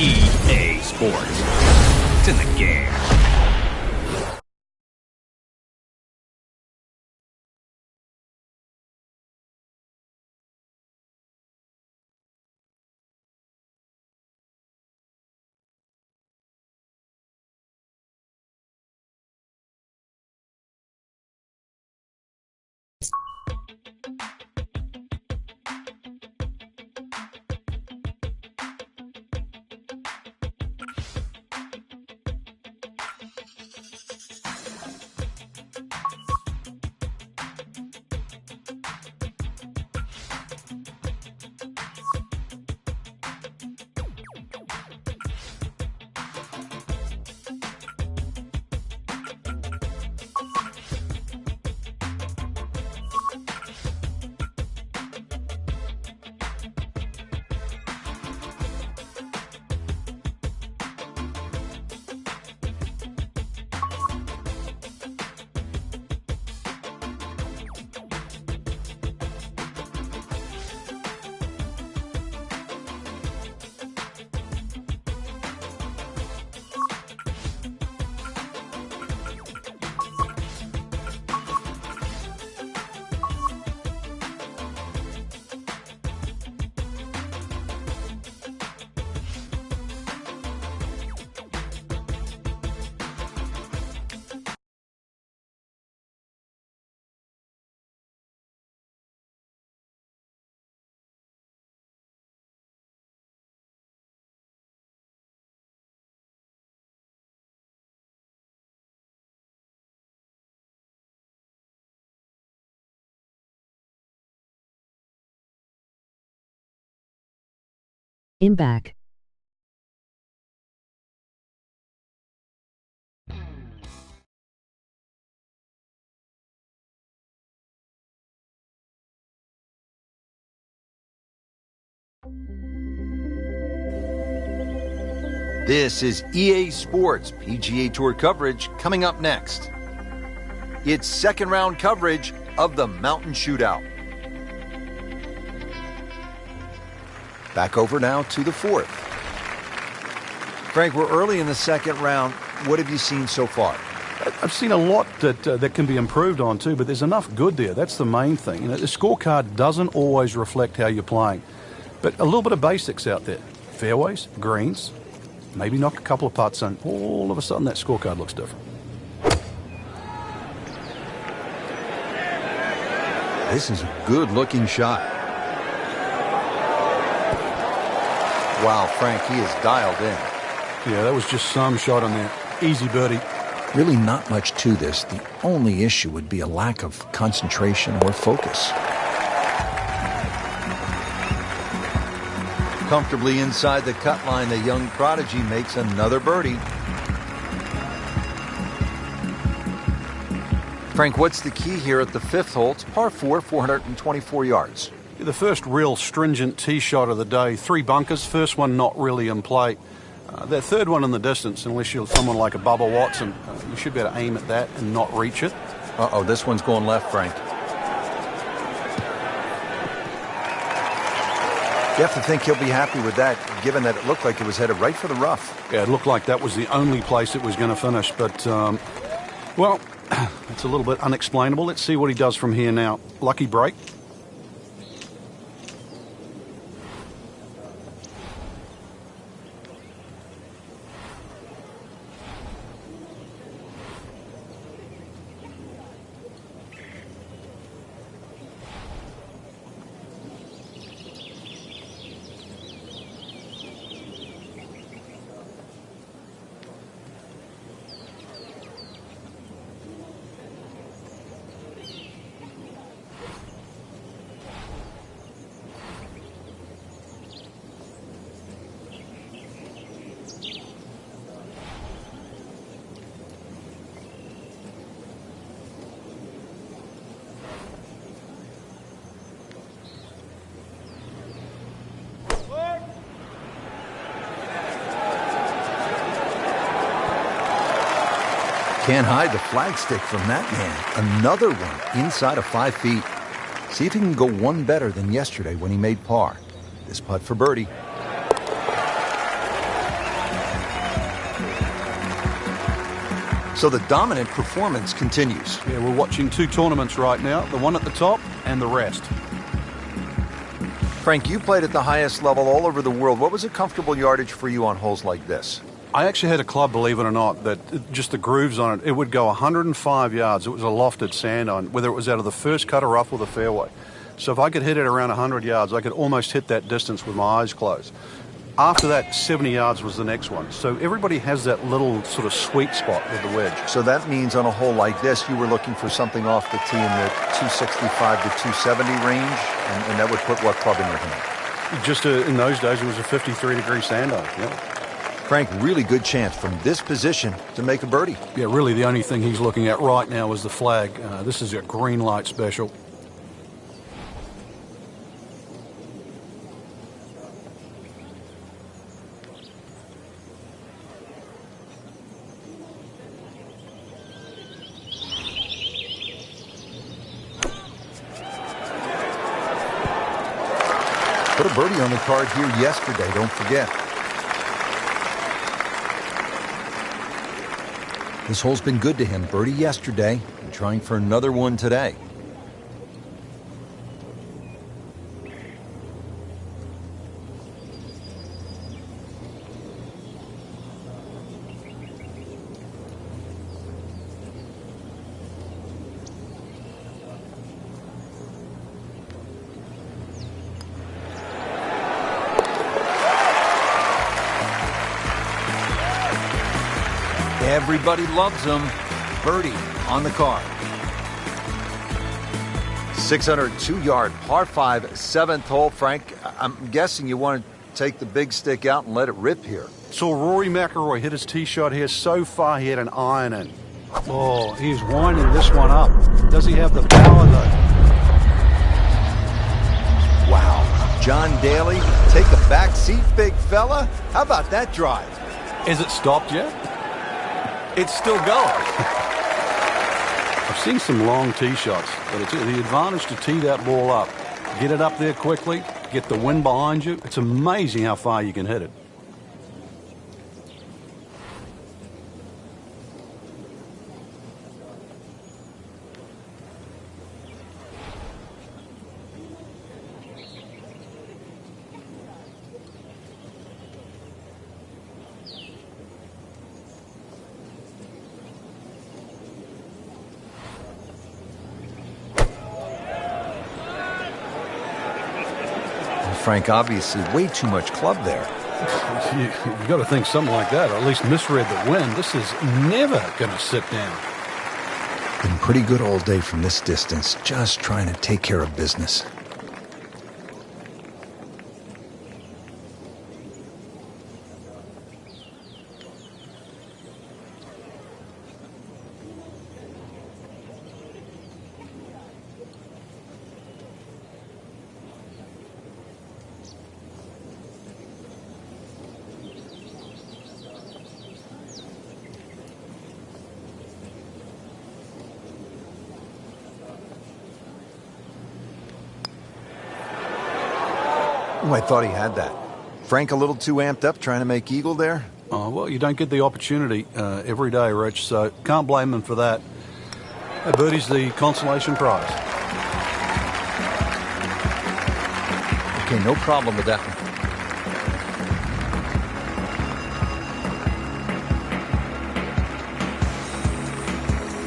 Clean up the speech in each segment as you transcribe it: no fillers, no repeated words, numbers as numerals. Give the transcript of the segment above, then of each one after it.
EA Sports. It's in the game. In back. This is EA Sports PGA Tour coverage coming up next. It's second round coverage of the Mountain Shootout. Back over now to the fourth. Frank, we're early in the second round. What have you seen so far? I've seen a lot that can be improved on too, but there's enough good there. That's the main thing. You know, the scorecard doesn't always reflect how you're playing, but a little bit of basics out there. Fairways, greens, maybe knock a couple of putts in. All of a sudden that scorecard looks different. This is a good-looking shot. Wow, Frank, he is dialed in. Yeah, that was just some shot on there. Easy birdie. Really not much to this. The only issue would be a lack of concentration or focus. Comfortably inside the cut line, the young prodigy makes another birdie. Frank, what's the key here at the fifth hole? It's par 4, 424 yards. The first real stringent tee shot of the day. 3 bunkers, first one not really in play. That third one in the distance, unless you're someone like a Bubba Watson, you should be able to aim at that and not reach it. Uh-oh, this one's going left, Frank. You have to think he'll be happy with that, given that it looked like it was headed right for the rough. Yeah, it looked like that was the only place it was going to finish, but, well, it's a little bit unexplainable. Let's see what he does from here now. Lucky break. Can't hide the flagstick from that man. Another one inside of 5 feet. See if he can go one better than yesterday when he made par. This putt for birdie. So the dominant performance continues. Yeah, we're watching two tournaments right now, the one at the top and the rest. Frank, you played at the highest level all over the world. What was a comfortable yardage for you on holes like this? I actually had a club, believe it or not, that just the grooves on it, it would go 105 yards. It was a lofted sand iron, whether it was out of the first cut or rough or the fairway. So if I could hit it around 100 yards, I could almost hit that distance with my eyes closed. After that, 70 yards was the next one. So everybody has that little sort of sweet spot with the wedge. So that means on a hole like this, you were looking for something off the tee in the 265 to 270 range, and that would put what club in your hand? Just in those days, it was a 53-degree sand iron. Yeah. Frank, really good chance from this position to make a birdie. Yeah, really the only thing he's looking at right now is the flag. This is a green light special. Put a birdie on the card here yesterday, don't forget. This hole's been good to him. Birdie yesterday and trying for another one today. Everybody loves him. Birdie on the card. 602-yard par 5 7th hole. Frank, I'm guessing you want to take the big stick out and let it rip here. Saw Rory McIlroy hit his tee shot here. So far, he had an iron in. Oh, he's winding this one up. Does he have the power, though? Wow. John Daly, take a back seat, big fella. How about that drive? Is it stopped yet? It's still going. I've seen some long tee shots, but it's the advantage to tee that ball up. Get it up there quickly, get the wind behind you. It's amazing how far you can hit it. Frank, obviously way too much club there. You've got to think something like that, or at least misread the wind. This is never going to sit down. Been pretty good all day from this distance, just trying to take care of business. Oh, I thought he had that. Frank a little too amped up trying to make eagle there? Oh, well, you don't get the opportunity every day, Rich, so can't blame him for that. Birdie's the consolation prize. Okay, no problem with that one.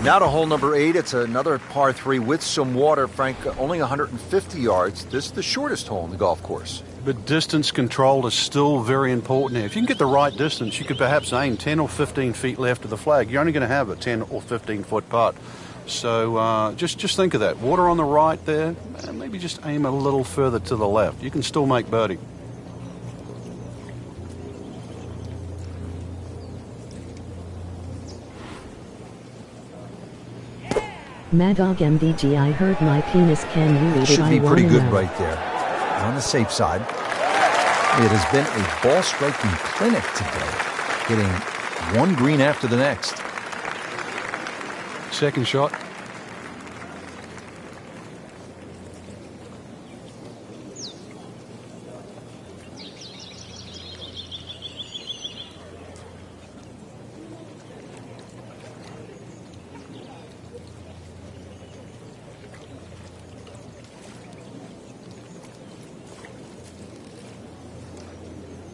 Now to hole number 8. It's another par 3 with some water. Frank, only 150 yards. This is the shortest hole in the golf course. But distance control is still very important here. If you can get the right distance, you could perhaps aim 10 or 15 feet left of the flag. You're only going to have a 10 or 15-foot putt. So just think of that. Water on the right there, and maybe just aim a little further to the left. You can still make birdie. Mad Dog MDG, I heard my penis, can you eat it? Should be I pretty wanna good know. right there. On the safe side. It has been a ball striking clinic today. Hitting one green after the next. Second shot.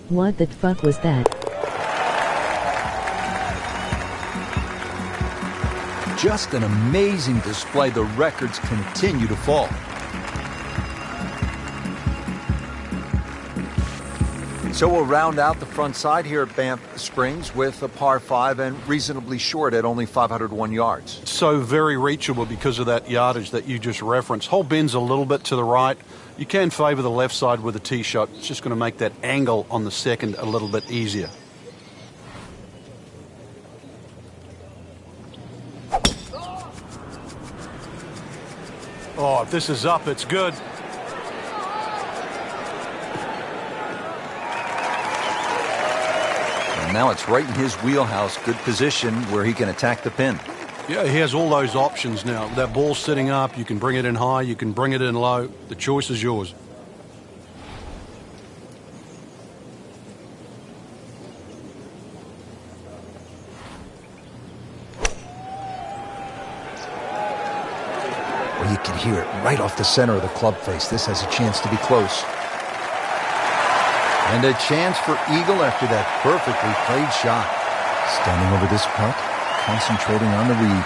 What the fuck was that? Just an amazing display. The records continue to fall. So we'll round out the front side here at Banff Springs with a par 5 and reasonably short at only 501 yards. So very reachable because of that yardage that you just referenced. Hole bends a little bit to the right. You can favour the left side with a tee shot. It's just going to make that angle on the second a little bit easier. Oh, if this is up, it's good. And now it's right in his wheelhouse. Good position where he can attack the pin. Yeah, he has all those options now. That ball's sitting up. You can bring it in high. You can bring it in low. The choice is yours. Well, you can hear it right off the center of the club face. This has a chance to be close. And a chance for eagle after that perfectly played shot. Standing over this putt, concentrating on the read.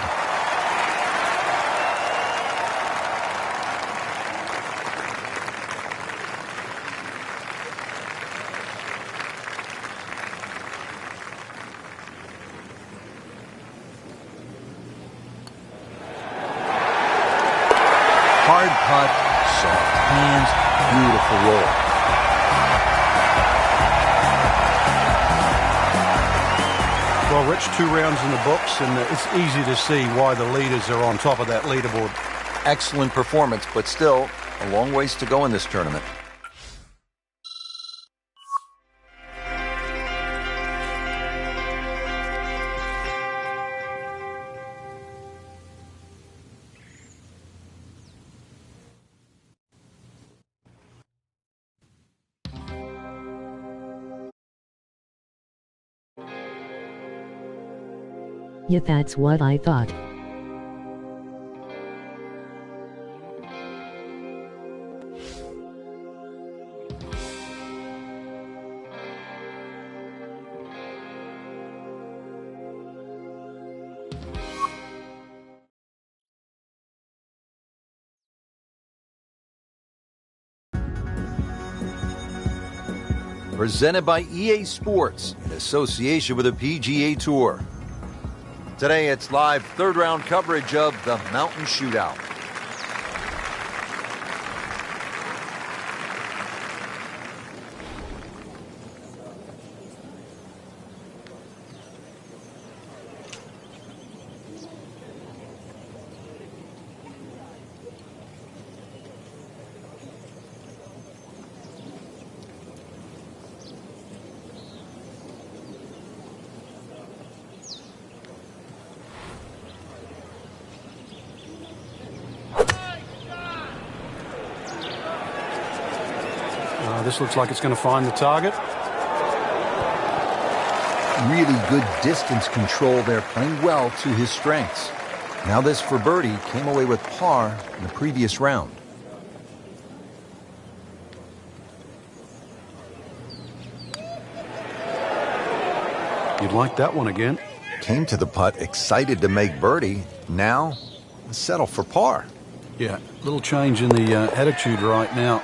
Hard putt, soft hands, beautiful roll. Well, Rich, 2 rounds in the books, and it's easy to see why the leaders are on top of that leaderboard. Excellent performance, but still a long ways to go in this tournament. Yeah, that's what I thought. Presented by EA Sports in association with the PGA Tour. Today it's live third round coverage of the Mountain Shootout. This looks like it's going to find the target. Really good distance control there, playing well to his strengths. Now this for birdie, came away with par in the previous round. You'd like that one again. Came to the putt, excited to make birdie. Now, settle for par. Yeah, little change in the attitude right now.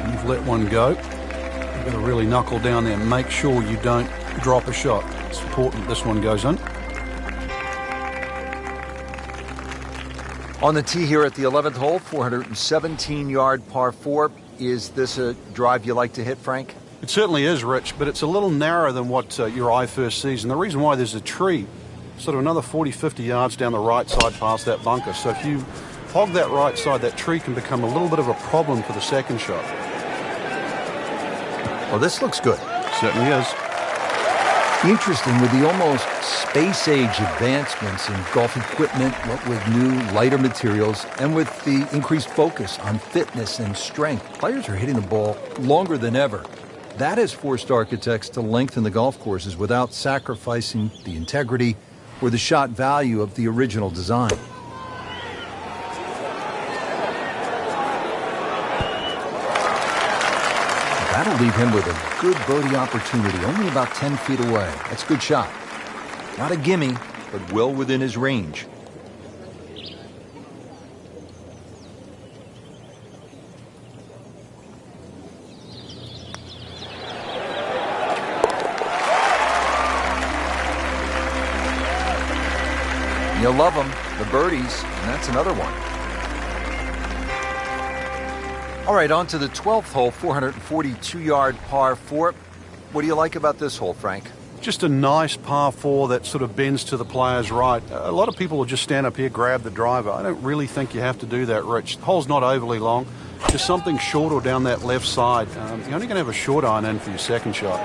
You've let one go. You've got to really knuckle down there and make sure you don't drop a shot. It's important this one goes in. On the tee here at the 11th hole, 417-yard par 4. Is this a drive you like to hit, Frank? It certainly is, Rich, but it's a little narrower than what your eye first sees. And the reason why, there's a tree sort of another 40, 50 yards down the right side past that bunker. So if you hog that right side, that tree can become a little bit of a problem for the second shot. Well, this looks good. Certainly is. Interesting, with the almost space-age advancements in golf equipment, what with new, lighter materials, and with the increased focus on fitness and strength, players are hitting the ball longer than ever. That has forced architects to lengthen the golf courses without sacrificing the integrity or the shot value of the original design. That'll leave him with a good birdie opportunity, only about 10 feet away. That's a good shot. Not a gimme, but well within his range. You'll love them, the birdies, and that's another one. All right, on to the 12th hole, 442-yard par 4. What do you like about this hole, Frank? Just a nice par 4 that sort of bends to the player's right. A lot of people will just stand up here, grab the driver. I don't really think you have to do that, Rich. The hole's not overly long. Just something short or down that left side. You're only going to have a short iron in for your second shot.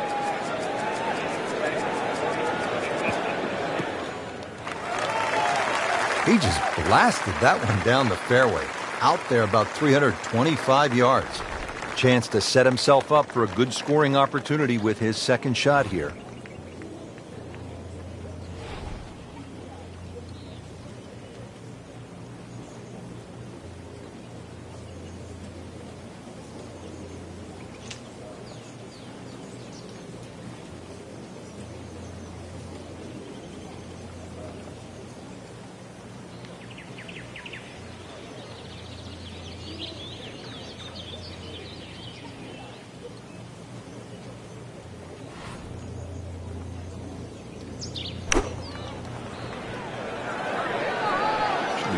He just blasted that one down the fairway. Out there about 325 yards. Chance to set himself up for a good scoring opportunity with his second shot here.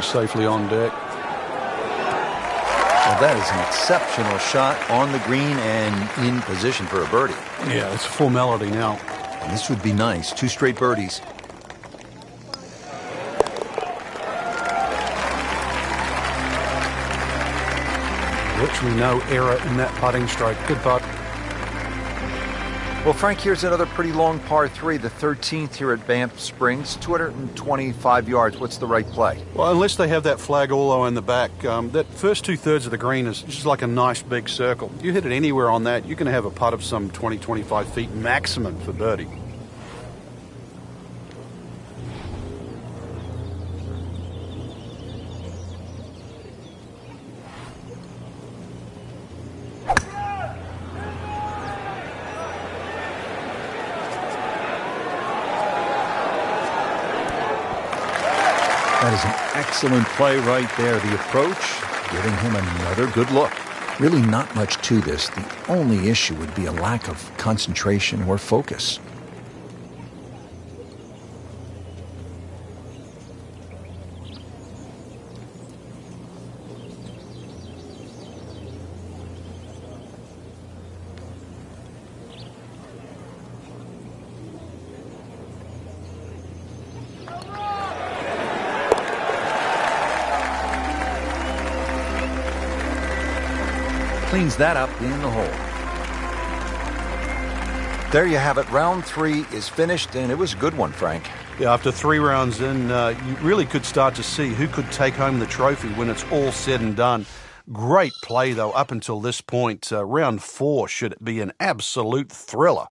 Safely on deck. Well, that is an exceptional shot on the green and in position for a birdie. Yeah, it's a formality now. And this would be nice. 2 straight birdies. Virtually no error in that putting stroke. Good putt. Well, Frank, here's another pretty long par 3, the 13th here at Banff Springs, 225 yards. What's the right play? Well, unless they have that flag all the way in the back, that first 2/3 of the green is just like a nice big circle. You hit it anywhere on that, you're going to have a putt of some 20, 25 feet maximum for birdie. That is an excellent play right there. The approach, giving him another good look. Really not much to this. The only issue would be a lack of concentration or focus. Cleans that up in the hole. There you have it. Round 3 is finished, and it was a good one, Frank. Yeah, after 3 rounds in, you really could start to see who could take home the trophy when it's all said and done. Great play, though, up until this point. Round 4 should be an absolute thriller.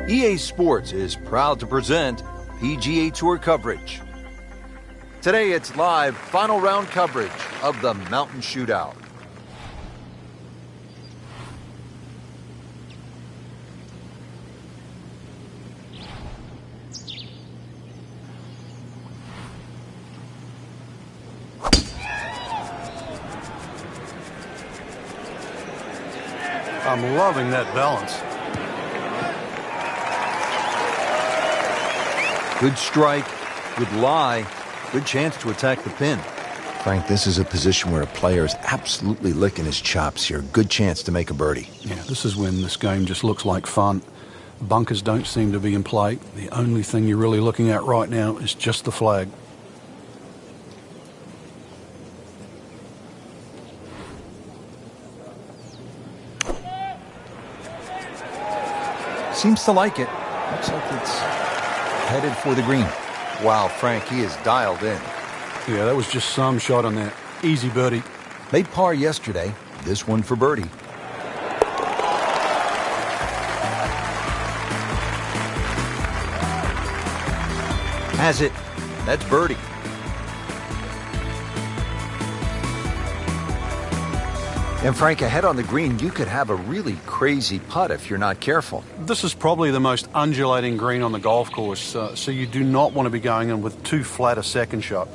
EA Sports is proud to present PGA Tour coverage. Today it's live final round coverage of the Mountain Shootout. I'm loving that balance. Good strike, good lie, good chance to attack the pin. Frank, this is a position where a player is absolutely licking his chops here. Good chance to make a birdie. Yeah, this is when this game just looks like fun. Bunkers don't seem to be in play. The only thing you're really looking at right now is just the flag. Seems to like it. Looks like it's headed for the green. Wow, Frank, he is dialed in. Yeah, that was just some shot on that. Easy birdie. Made par yesterday. This one for birdie. Has it. That's birdie. And Frank, ahead on the green, you could have a really crazy putt if you're not careful. This is probably the most undulating green on the golf course, so you do not want to be going in with too flat a second shot.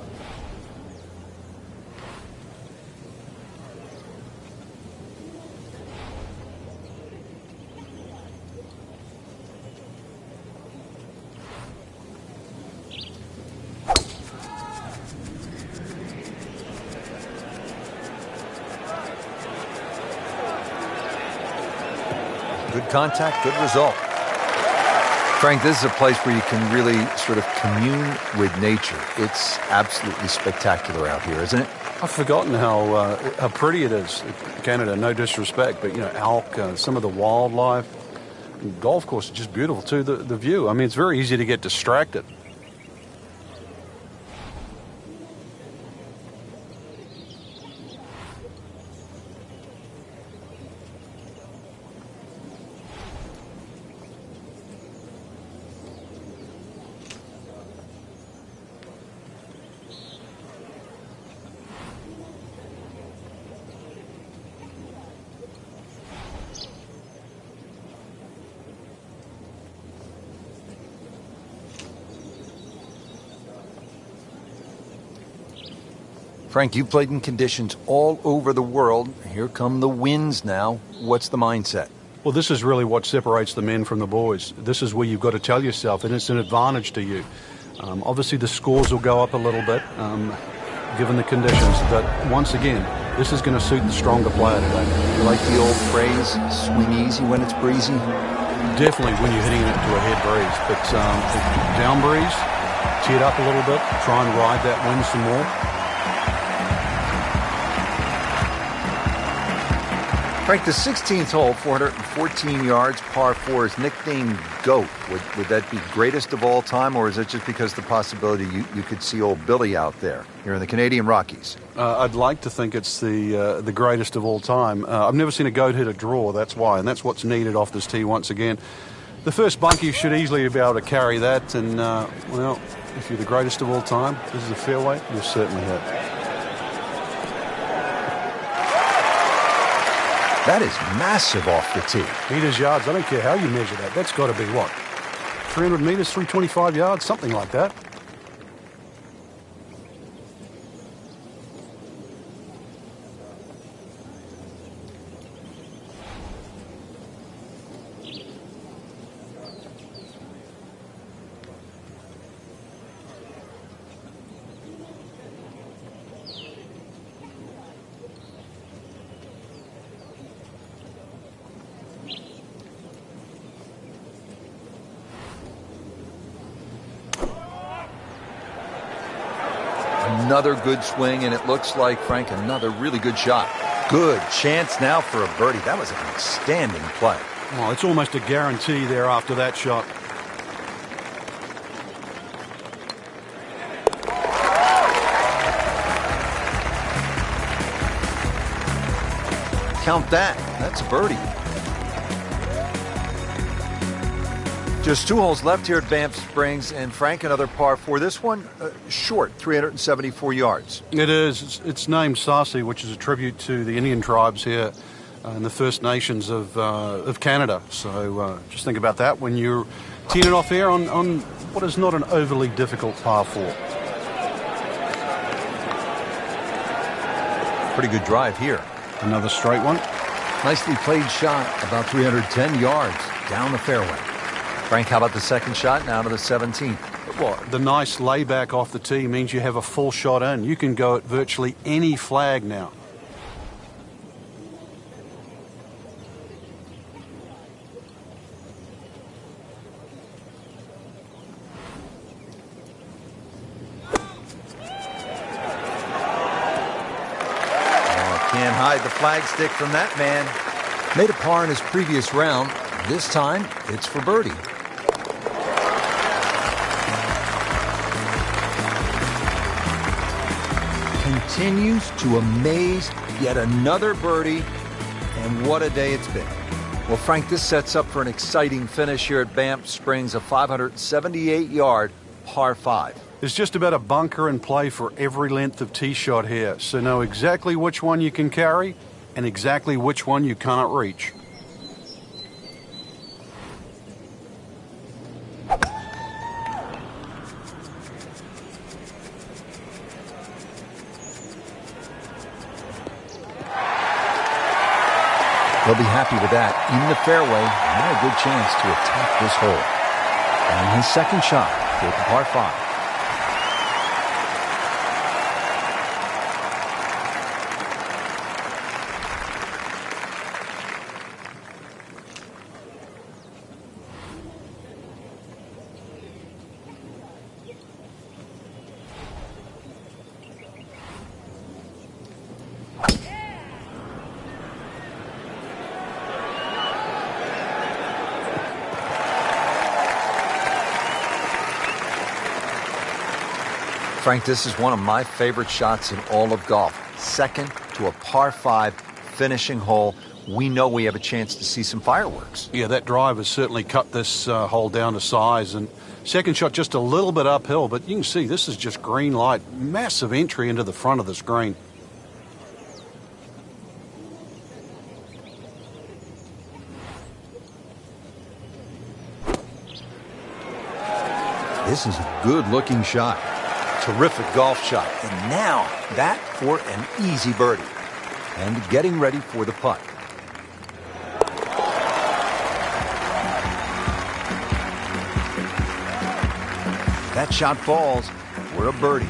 Good contact, good result. Frank, this is a place where you can really sort of commune with nature. It's absolutely spectacular out here, isn't it? I've forgotten how pretty it is. Canada, no disrespect, but, you know, elk, some of the wildlife. Golf course is just beautiful, too. The view, I mean, it's very easy to get distracted. Frank, you've played in conditions all over the world. Here come the winds now. What's the mindset? Well, this is really what separates the men from the boys. This is where you've got to tell yourself, and it's an advantage to you. Obviously, the scores will go up a little bit, given the conditions. But once again, this is going to suit the stronger player today. You like the old phrase, swing easy when it's breezy? Definitely when you're hitting it to a head breeze. But down breeze, tee it up a little bit, try and ride that wind some more. Frank, the 16th hole, 414 yards, par 4, is nicknamed GOAT. Would that be greatest of all time, or is it just because the possibility you could see old Billy out there here in the Canadian Rockies? I'd like to think it's the greatest of all time. I've never seen a GOAT hit a draw, that's why, and that's what's needed off this tee once again. The first bunkie should easily be able to carry that, and, well, if you're the greatest of all time, this is a fairway, you'll certainly hit. That is massive off the tee. Meters, yards, I don't care how you measure that. That's got to be, what, 300 meters, 325 yards, something like that. Another good swing, and it looks like, Frank, another really good shot. Good chance now for a birdie. That was an outstanding play. Well, it's almost a guarantee there after that shot. Count that. That's a birdie. Just 2 holes left here at Banff Springs, and Frank, another par 4. This one short, 374 yards. It is. It's named Sarcee, which is a tribute to the Indian tribes here and the First Nations of Canada. So just think about that when you're teeing it off here on what is not an overly difficult par 4. Pretty good drive here. Another straight one. Nicely played shot, about 310 yards down the fairway. Frank, how about the second shot now to the 17th? Well, the nice layback off the tee means you have a full shot in. You can go at virtually any flag now. Can't hide the flagstick from that man. Made a par in his previous round. This time, it's for birdie. Continues to amaze. Yet another birdie. And what a day it's been. Well, Frank, this sets up for an exciting finish here at Banff Springs, a 578-yard par 5. There's just about a bunker in play for every length of tee shot here, so know exactly which one you can carry and exactly which one you cannot reach. They'll be happy with that. Even the fairway, not a good chance to attack this hole. And his second shot for the par 5. Frank, this is one of my favorite shots in all of golf. Second to a par 5 finishing hole. We know we have a chance to see some fireworks. Yeah, that drive has certainly cut this hole down to size. And second shot just a little bit uphill, but you can see this is just green light. Massive entry into the front of the screen. This is a good-looking shot. Terrific golf shot. And now that for an easy birdie. And getting ready for the putt. That shot falls for a birdie.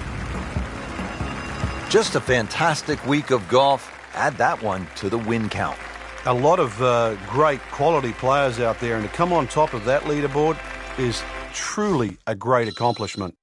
Just a fantastic week of golf. Add that one to the win count. A lot of great quality players out there, and to come on top of that leaderboard is truly a great accomplishment.